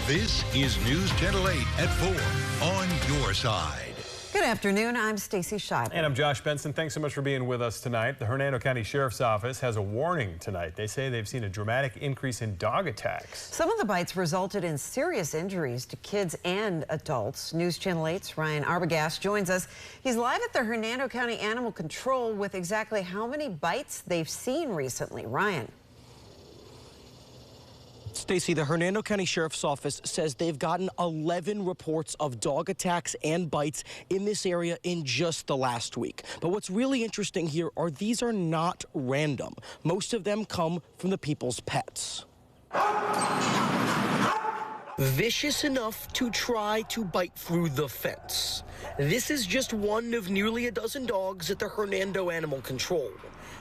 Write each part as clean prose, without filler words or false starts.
This is News Channel 8 at 4 on your side. Good afternoon. I'm Stacy Shiver. And I'm Josh Benson. Thanks so much for being with us tonight. The Hernando County Sheriff's Office has a warning tonight. They say they've seen a dramatic increase in dog attacks. Some of the bites resulted in serious injuries to kids and adults. News Channel 8's Ryan Arbogast joins us. He's live at the Hernando County Animal Control with exactly how many bites they've seen recently. Ryan. Stacy, the Hernando County Sheriff's Office says they've gotten 11 reports of dog attacks and bites in this area in just the last week. But what's really interesting here are these are not random. Most of them come from the people's pets. Vicious enough to try to bite through the fence. This is just one of nearly a dozen dogs at the Hernando Animal Control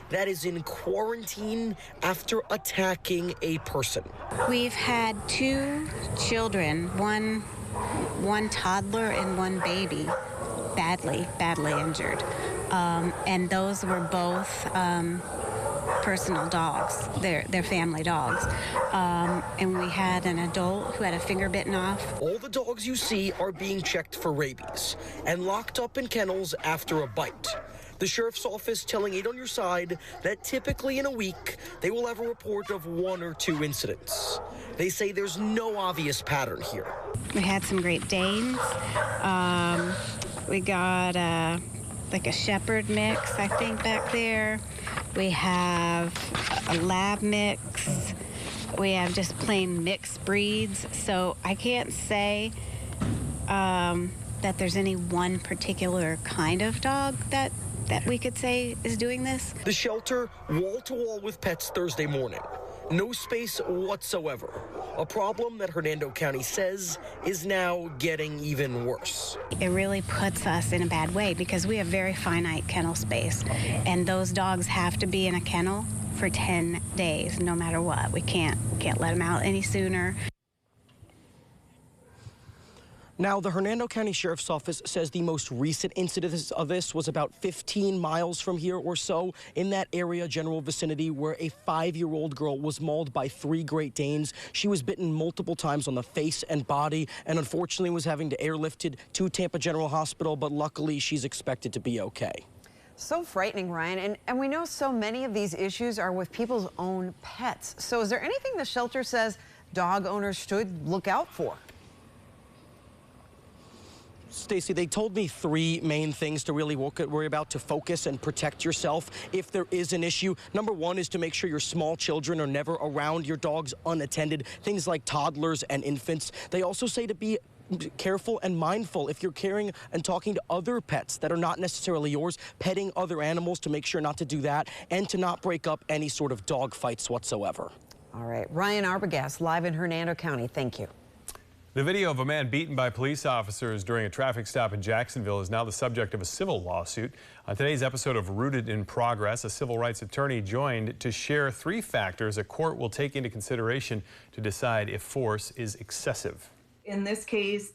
that is in quarantine after attacking a person. We've had two children, one toddler and one baby, badly injured. And those were both personal dogs, they're family dogs. And we had an adult who had a finger bitten off. All the dogs you see are being checked for rabies and locked up in kennels after a bite. The Sheriff's Office telling 8 on your side that typically in a week, they will have a report of 1 or 2 incidents. They say there's no obvious pattern here. We had some Great Danes. We got like a shepherd mix, I think, back there. We have a lab mix. We have just plain mixed breeds. So I can't say that there's any one particular kind of dog that we could say is doing this. The shelter wall-to-wall with pets Thursday morning. No space whatsoever. A problem that Hernando County says is now getting even worse. It really puts us in a bad way because we have very finite kennel space, and those dogs have to be in a kennel for 10 days no matter what. We can't let them out any sooner. Now, the Hernando County Sheriff's Office says the most recent incident of this was about 15 miles from here or so, in that area, general vicinity, where a 5-year-old girl was mauled by 3 Great Danes. She was bitten multiple times on the face and body, and unfortunately was having to airlifted to Tampa General Hospital, but luckily she's expected to be okay. So frightening, Ryan. And we know so many of these issues are with people's own pets. So is there anything the shelter says dog owners should look out for? Stacy, they told me 3 main things to really worry about to focus and protect yourself if there is an issue. Number 1 is to make sure your small children are never around your dogs unattended, things like toddlers and infants. They also say to be careful and mindful if you're caring and talking to other pets that are not necessarily yours, petting other animals, to make sure not to do that, and to not break up any sort of dog fights whatsoever. All right, Ryan Arbogast, live in Hernando County. Thank you. The video of a man beaten by police officers during a traffic stop in Jacksonville is now the subject of a civil lawsuit. On today's episode of Rooted in Progress, a civil rights attorney joined to share 3 factors a court will take into consideration to decide if force is excessive. In this case,